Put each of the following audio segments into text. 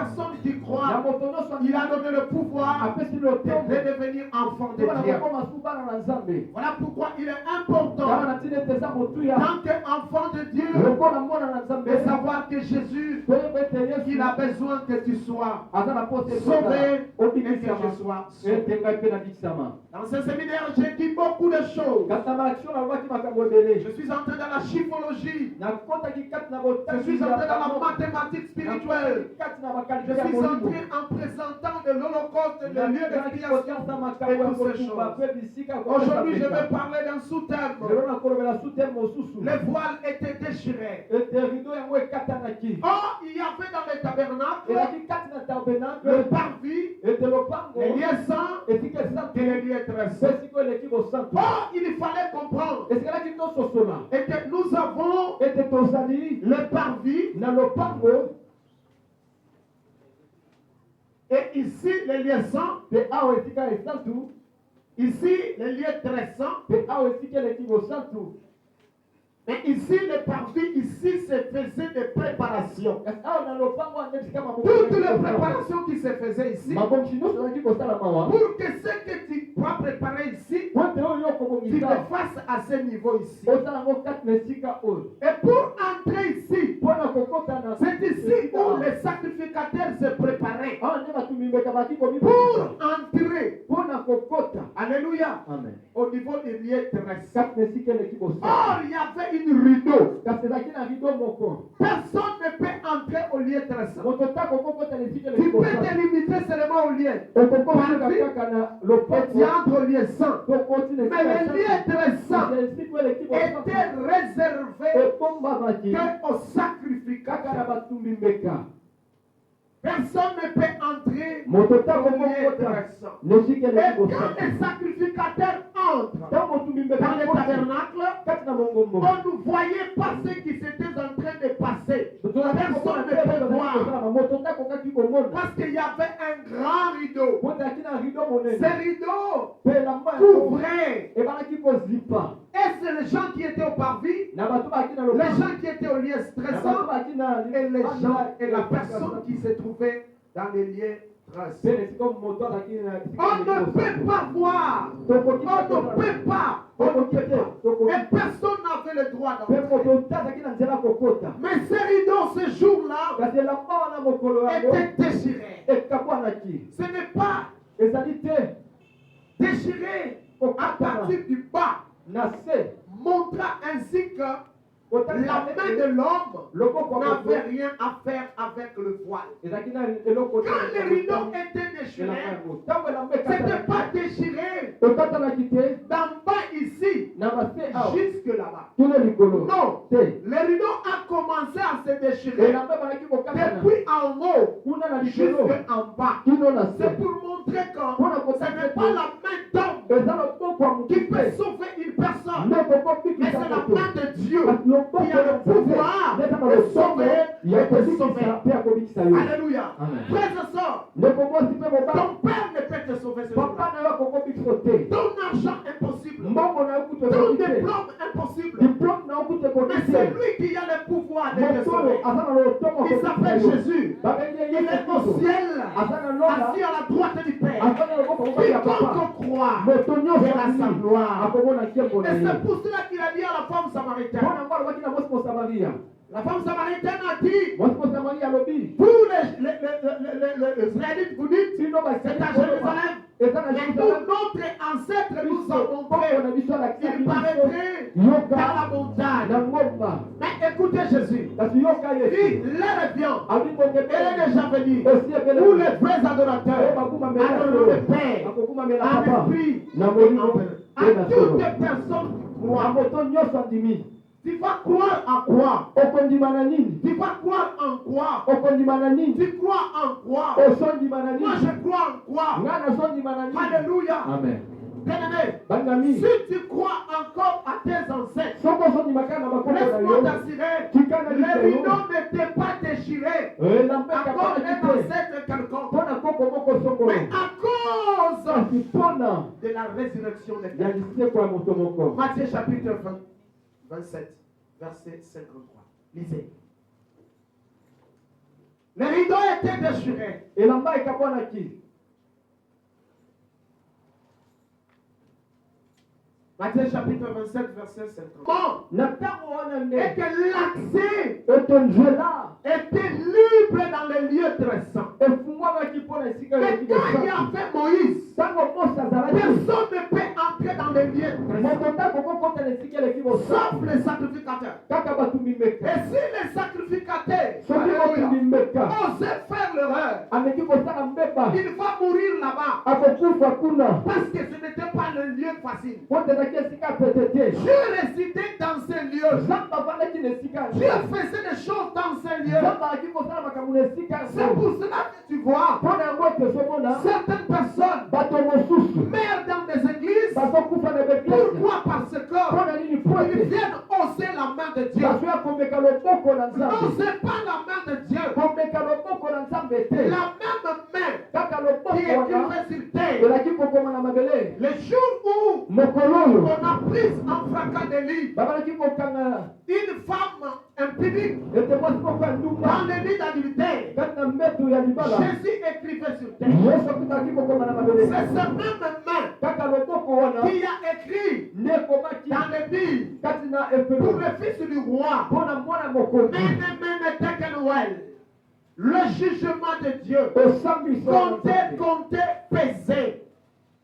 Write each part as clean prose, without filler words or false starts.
personne qui croit, il a donné le pouvoir de devenir enfant de Dieu. Voilà pourquoi il est important, tant qu'enfant de Dieu, de savoir que Jésus, il a besoin que tu sois sauvé et que je sois sauvé. Dans ce séminaire, j'ai dit beaucoup de choses. Je suis entré dans la chiffrologie. Je suis entré dans la mathématique spirituelle. Je suis entré en présentant de l'Holocauste, le lieu d'expiation et toutes ces choses. Aujourd'hui, je vais parler d'un sous-thème. Les voiles étaient déchirés. Or, il y avait dans le tabernacle le parvis, les lieux saints et les lieux très saints. Or, il fallait comprendre et que nous avons le parvis et ici les lieux saints, ici les lieux très saints. Mais ici, le parvis, ici, se faisait des préparations. Toutes les préparations qui se faisaient ici, pour que ce que tu vas préparer ici, tu te fasses à ce niveau ici. Et pour entrer ici, c'est ici où les sacrificateurs se préparaient. Pour entrer, alléluia, au niveau des lieux terrestres. Or, il y avait une rideau. Personne ne peut entrer au lieu terrestre. Tu peux te limiter seulement au lieu. Tu entres au lieu saint. Mais le lieu très saint était réservé qu'aux sacrificateurs. Personne ne peut entrer au lieu très saint. Et quand les sacrificateurs entrent dans le tabernacle, on ne voyait pas ce qui s'était en train de passer. Personne ne peut voir. Parce qu'il y avait un grand rideau. Ce rideau couvrait. Et c'est les gens qui étaient au parvis, les gens qui étaient au lieu stressant, et les gens et la personne qui se trouvait dans les lieux stressants. On ne peut pas voir. On ne peut pas. Et personne n'avait le droit d'entrer. Mais ce rideau, ce jour-là, était déchiré. Ce n'est pas déchiré à partir du bas. Montra ainsi que la main de l'homme n'avait rien à faire avec le voile. Quand le rideau était déchiré, ce n'était pas déchiré d'en bas ici jusque là-bas. Non, le rideau a commencé à se déchirer depuis en haut jusqu'en bas. C'est pour montrer que ce n'est pas la main d'homme qui peut sauver une personne, mais c'est la main de Dieu qui a le pouvoir de sauver et de sauver. Alléluia. Frères et sœurs, ton père ne peut te sauver. Ton argent impossible. Ton diplôme impossible. Mais c'est lui qui a le pouvoir de te sauver. Il s'appelle Jésus. Il est au ciel, assis à la droite du Père. Quiconque croit verra sa gloire. Et c'est pour cela qu'il a dit à la femme samaritaine. La femme samaritaine a dit, tous les Israélites, vous dites, c'est à Jérusalem. Et tout notre ancêtre nous a montré, il paraîtrait dans la montagne. Mais écoutez Jésus, il l'heure vient, elle est déjà venue, où les vrais adorateurs adorent le Père, en esprit et en vérité. À toutes les personnes croient. Tu vas croire en quoi? Tu vas croire en quoi? Tu crois en quoi? Moi je crois en quoi? Alléluia. Amen. Bien-aimé, si tu crois encore à tes ancêtres, laisse-moi t'assurer, le rideau n'était pas déchiré encore un ancêtre quelconque, mais à cause de la résurrection de Christ. Matthieu chapitre 27, verset 53. Lisez. Les rideaux étaient déchirés. elamba ekabwanaki. Matthieu chapitre 27, verset 50. Na ntango wana Et nde que l'accès eto nzela était libre dans les lieux très saints. efungwamaki mpo na esika Mais eleki quand il y bosantu. avait Moïse, Ntango Mose azalaki personne ne peut entrer dans les lieux très saints, moto ntango okokota na esika eleki sauf bosantu les sacrificateurs. kaka batumi Et meka. si les sacrificateurs Soki batumi meka osaient faire l'erreur, ameki kosala mbeba il va mourir là-bas. akokufa kuna Parce que ce n'était pas le lieu facile. po ezalaki esika pete te. Dieu résidait dans ces lieux. Nzambe avandaki na esika Dieu faisait des choses dans ces lieux. Nzambe alaki kosala makambo na esika C'est pour cela que tu vois mpo na yango ete ozomona certaines personnes bato mosusu meurent dans des églises. bazokufa na beklese. Pourquoi? Parce Mpo que na nini? Po ils ete viennent hausser la main de Dieu. bazo ya komeka loboko na Non, Nzambe. c'est pas la main de Dieu. Komeka loboko na Nzambe te. La même main Kaka qui loboko est wana écrivée sur terre. elaki kokoma na mabele. Le jour où Mokolo on oyo a pris en fracas de lit babalaki kokanga une femme impudique ete mwasi moko ya dans ndumba le lit d'adultère, kati na mbeto ya libala. Jésus écrivait sur terre. Yesu akutalaki kokoma na C'est mabele. cette même main Kaka loboko wana qui a écrit nde ekomaki dans le Bible kati na pour efelo le fils du roi. mpo na mwana mokonzi. Mene Tekenuel. Le jugement de Dieu. Osambisa Comptez, comptez, pesez.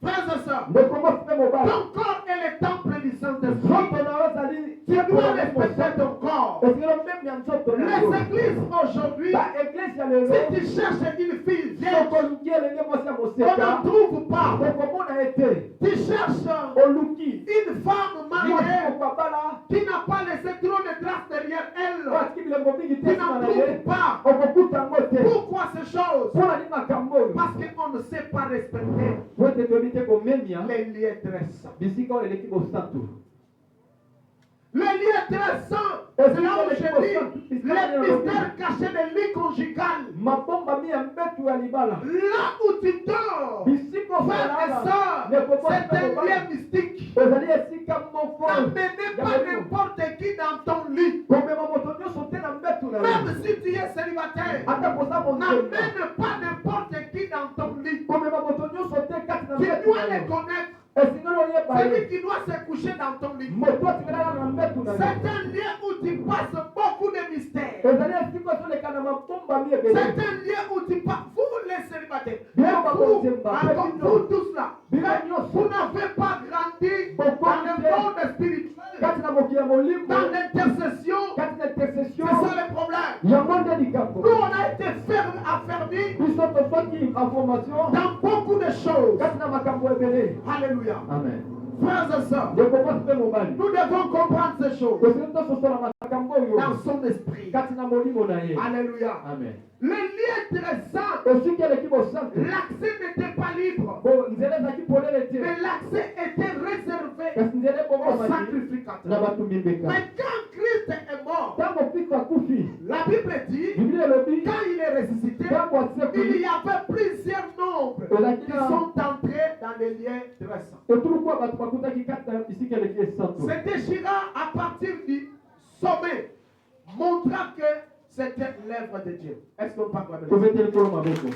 Frères et sœurs, ndekoma mpe mobali. ton corps est le temple du Saint-Esprit. Nzoto na yo ezali Tu dois respecter ton corps. esikelo meme ya nzoto na yo. Les églises aujourd'hui, baeglise ya lelo si tu cherches une fille vierge, sokoluki elenge mwasi ya on moseka n'en trouve pas. okomona ye te. Tu cherches oluki une femme mwasi mariée okabala qui n'a pas laissé trop de traces derrière elle. watiki bilembo mingi te Tu nsima n'en na trouves ye pas. okokuta yango te. Pourquoi ces choses? mpo na nini makambo oyo? Parce qu'on ne sait pas respecter po ete toyebi te komemia les lieux très saints. bisika oyo eleki bosantu. Les lieux très saints, c'est là où je dis les mystères cachés de lit conjugal. mabomba mi ya mbetu ya libala Là où tu dors, bisika frères et sœurs, c'est un lieu mystique. ezali esika moko N'amenez pas n'importe qui dans ton lit. komema moto nyonso te na mbetu na yo. Même si tu es célibataire, ata koza monzemba n'amène pas n'importe qui dans ton lit. komema moto nyonso te kati na Tu mbetu dois na les yo. connaître. esengeli oyeba Celui ye qui doit se coucher dans ton lit. moto atingelaka na mbetu na C'est yo. un lieu où tu passes beaucoup de mystères. ezali esika ozoleka na mabomba mi C'est ebele. un lieu où tu passes, vous les célibataires, Bien, et papa, vous, Nzemba, encore Pépino. vous tous là, Bien, vous nyonso. n'avez pas grandi Beaucoup dans le de- monde spirituel, kati na mokili ya molimbo dans l'intercession. kati na intercession C'est ça le problème. yango nde likambo. Nous, on a été affermis biso tozwaki information dans beaucoup de choses. kati na makambo ebele. Alléluia. amen. Frères et sœurs, ndeko mwasi mpe mobali nous devons comprendre ces choses tosili tososola makambo oyo dans son esprit. kati na molimo na ye. Alléluia. amen. Le lieu très saint, esika eleki bosantu l'accès n'était pas libre, bo nzela ezalaki polele te mais l'accès était réservé kasi nzela aux ebomamaki na sacrificateurs. bato mimbeka. Mais quand Christ est mort, ntango kristo akufi la Bible dit, biblia elobi quand il est ressuscité, ntango il asekoli y avait plusieurs nombres qui sont entrés dans les lieux très saints. etuluku ya bato bakutaki kati na bisika eleki esantu. Se déchira à partir du sommet, montrant que c'était l'œuvre de Dieu. Est-ce qu'on parle de ça? tobeteli kolo maboko.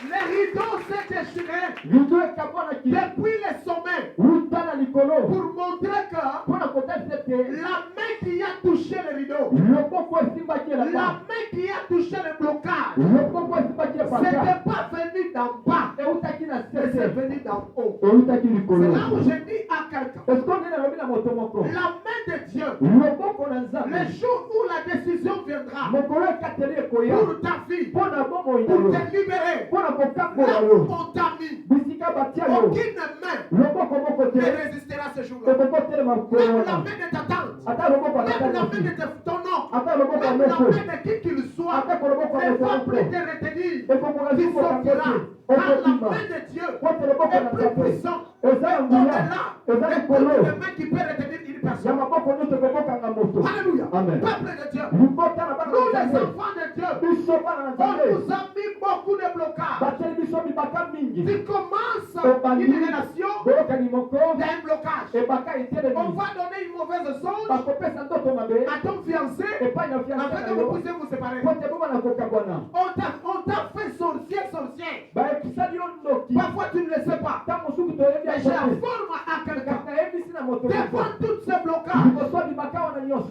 Les rideaux s'est déchiré rido ekabwanaki depuis le sommet wuta na likolo pour montrer que mpo na kotalisa ete la main qui a touché le rideau, loboko esimbaki la elaka main qui a touché le blocage, loboko esimbaki ce epaka n'était pas venu d'en bas, eutaki na mais c'est sese venu d'en haut. eutaki C'est likolo. là où je dis à quelqu'un, eske onde nalobi na moto moko la main de Dieu, loboko na le nzambe jour où la décision viendra mokolo ekateli ekoya pour ta vie, mpo na bomoi na pour yo te libérer, mpo na kokambola là où yo on t'a mis, bisika batia yo aucune main loboko moko ne te résistera ce jour-là. ekokotelema mokolo Même la wana main de ta tante, ata loboko ya même la main tataki de ton oncle, ata loboko ya même la moko main de qui qu'il soit, ata koloboko ya ne moto va moko plus te retenir. ekokoka Tu zikoka sortiras. te Car la okobima main de Dieu kote loboko est na plus nzambe puissante. eza ya nguya eza Au-delà de likolo toutes les mains qui peuvent retenir une ya personne. maboko nyonso ekokokanga moto. Alléluia. Amen. Peuple de Dieu. libota na bana Nous na les nzambe enfants de Dieu, biso bana na on nzambe nous a mis beaucoup de blocages. batieli biso mibaka mingi Tu commences obandi une relation, boyokani moko il y a un blocage. ebaka On etelemi va donner une mauvaise songe bakopesa ndoto mabe à ton fiancé epai na afin fiansa que na vous yo puissiez vous séparer. po te bomana kokabwana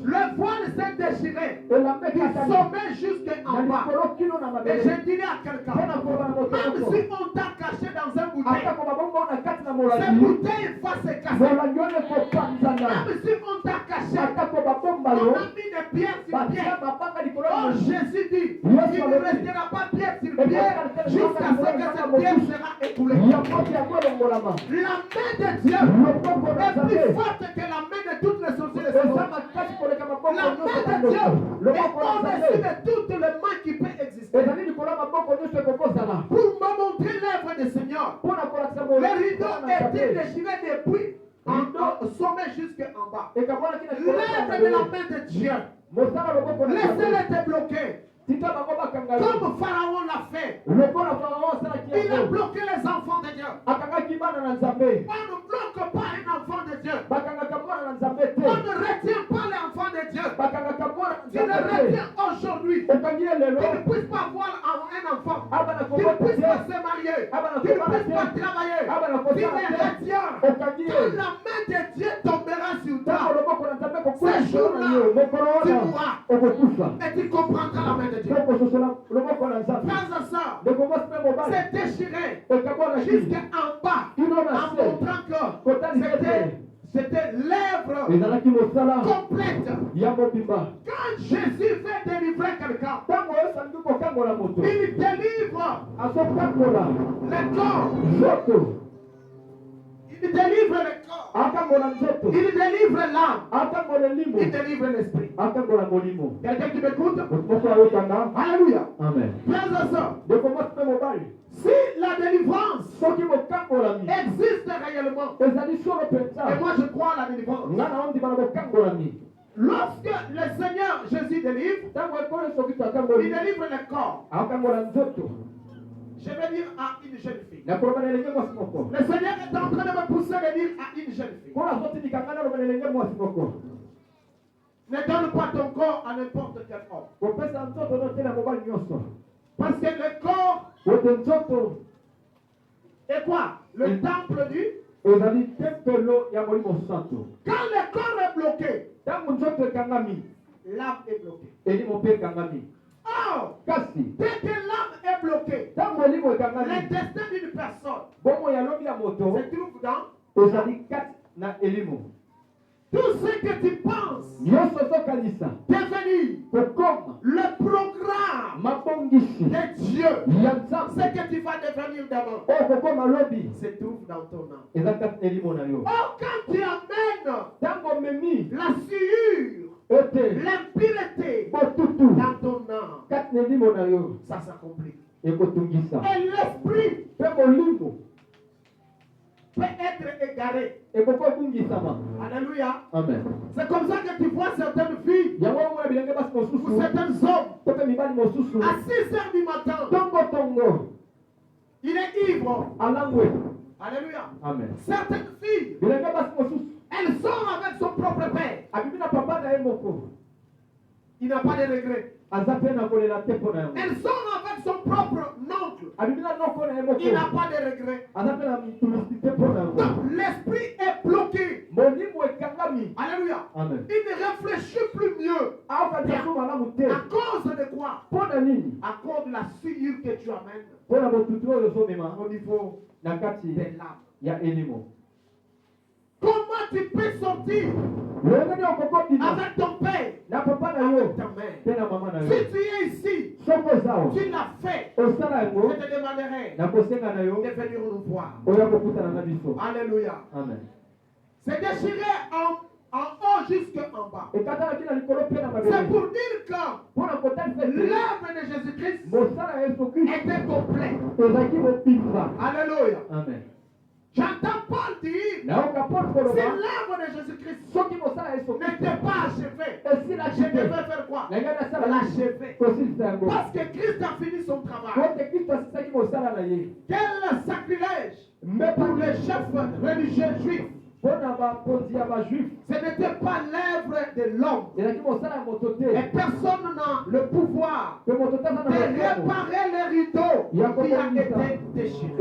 Le voile s'est déchiré. Du sommet jusqu'en bas. Et je dirais à quelqu'un, même si on t'a caché dans un bouteille, cette bouteille va se casser. Même si on t'a caché, on a mis des pierres sur pierre. Oh, Jésus dit, il ne restera pas pierre sur pierre jusqu'à ce que cette pierre sera écoulée. La main de Dieu est plus forte que la main de toutes les sorcières. La main de Dieu est au-dessus de toutes les mains qui peuvent exister. Pour me montrer l'œuvre du Seigneur, le rideau était déchiré depuis au sommet jusqu'en bas. L'œuvre de la main de Dieu. Laissez-le te bloquer. Comme Pharaon l'a fait. Il a bloqué les enfants de Dieu. On ne bloque pas un enfant de Dieu. On ne retient pas l'enfant de Dieu. Tu le retiens aujourd'hui. Tu ne puisses pas voir un enfant. Tu ne puisses pas se marier. Tu ne puisses pas travailler. Tu le retiens. Quand la main de Dieu tombera sur toi, ce jour-là, tu mourras. Et tu comprendras la main de Dieu. Frères et sœurs, c'est déchiré jusqu'en bas, en montrant que c'était l'œuvre complète. Quand Jésus veut délivrer quelqu'un, il délivre le corps. Il délivre le corps. Il délivre l'âme. Il délivre l'esprit. Quelqu'un qui m'écoute? Alléluia. Amen. Frères et sœurs, si la délivrance existe réellement, et moi je crois à la délivrance, lorsque le Seigneur Jésus délivre, il délivre le corps. Je vais dire à une jeune fille. Le Seigneur est en train de me pousser à dire à une jeune fille. Ne donne pas ton corps à n'importe quel homme. Parce que le corps est quoi? Le temple du. Quand le corps est bloqué, l'âme est bloquée. Oh, dès que l'âme est bloquée, le destin d'une personne se trouve dans tout ce que tu penses devenir le programme de Dieu, ce que tu vas devenir d'abord, se trouve dans ton âme. Oh, quand tu amènes la souillure, l'impureté dans ton âme, ça s'accomplit. Et l'esprit peut être égaré. Alléluia. Amen. C'est comme ça que tu vois certaines filles ou certains hommes à 6 heures du matin. Il est ivre. Alléluia. Amen. Certaines filles, elles sont avec son propre père. Il n'a pas de regret. Elles sont avec son propre oncle. Il n'a pas de regret. Donc l'esprit est bloqué. Alléluia. Amen. Il ne réfléchit plus mieux. À cause de quoi? À cause de la souillure que tu amènes au niveau de l'âme. Comment tu peux sortir avec ton père, avec ta mère? Si tu es ici, tu l'as fait, je te demanderai de venir nous voir. Alléluia. Amen. C'est déchiré en haut jusqu'en bas. C'est pour dire que l'œuvre de Jésus-Christ était complète. Alléluia. Amen. J'entends Paul dire, si l'œuvre de Jésus-Christ n'était pas achevée, je devais faire quoi? L'achever. Parce que Christ a fini son travail. Quel sacrilège pour les chefs religieux juifs. Ce n'était pas l'œuvre de l'homme. Et personne n'a le pouvoir de réparer les rideaux qui ont été déchirés.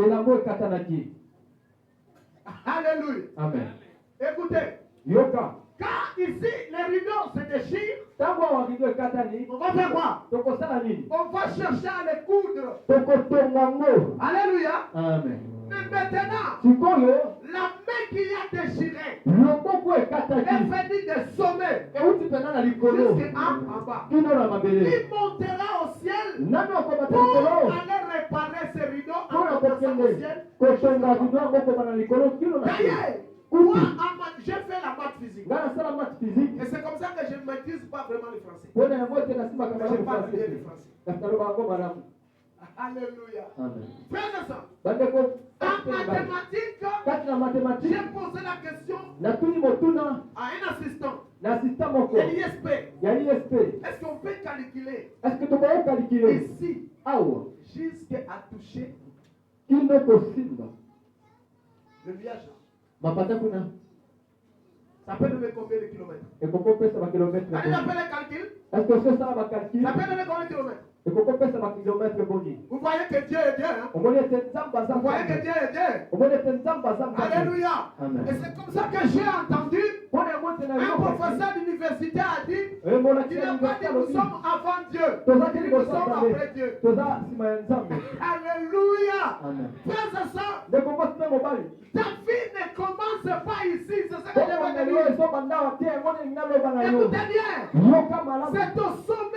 Alléluia. Amen. Écoutez, Yoka. Quand ici les rideaux se déchirent, tangu rideau ekatani on va faire quoi? tokosala nini? On va chercher à les coudre. Tokotonga ngo. Alléluia. Amen. Mais maintenant, Sikoyo la main qui a déchiré, loboko elle ekataki venait des sommets euti pena na likolo jusqu'en bas. kino na mabele. Il montera au ciel Nani okobata pour likolo aller réparer ces rideaux en mpona montant au kokende ciel. kotonga rideau yango okobana na likolo kino na se. D'ailleurs, moi, j'ai fait la maths physique. nga nasala math physique Et c'est comme ça que je ne maîtrise pas vraiment le français. mpona yango ete nasimaka Mais je malamu parle bien français le te. français. kasi naloba yango malamu. Alléluia. Amen. Frères et sœurs, bandeko en mathématiques, kati na mathématique j'ai posé la question natuni motuna à un assistant na assistant moko de l'ISP. ya ISP. Est-ce qu'on peut calculer est-ce que tokoki calculer ici awa jusqu'à toucher kino kosimba le nuage? mapata kuna Ça peut donner combien de kilomètres? ekokopesa bakilomètre Quand il a fait le calcul, est-ce que osala bacalcul ça peut donner combien de kilomètres? ekokopesa bakilomètre boni. Vous voyez que Dieu est Dieu. Hein? omoni ete nzambe aza Vous voyez que nzambe. Dieu est Dieu. omoni ete nzambe aza nzambe. Alléluia. Amen. Et c'est comme ça que j'ai entendu mpona yango ete na un professeur d'université a dit emonaki il ya n'a pas dit université nous alobi sommes avant Dieu. tozaki Il dit nous liboso ya sommes après nzambe Dieu. toza nsima ya nzambe. Alléluia. Amen. Frères et sœurs, ndeko mwasi mpe mobali ta vie ne commence pas ici. C'est ça que je veux te omoneli oyo dire. ezobanda wa te yango nini naloba na yo Écoutez bien. yoka malamu. C'est au sommet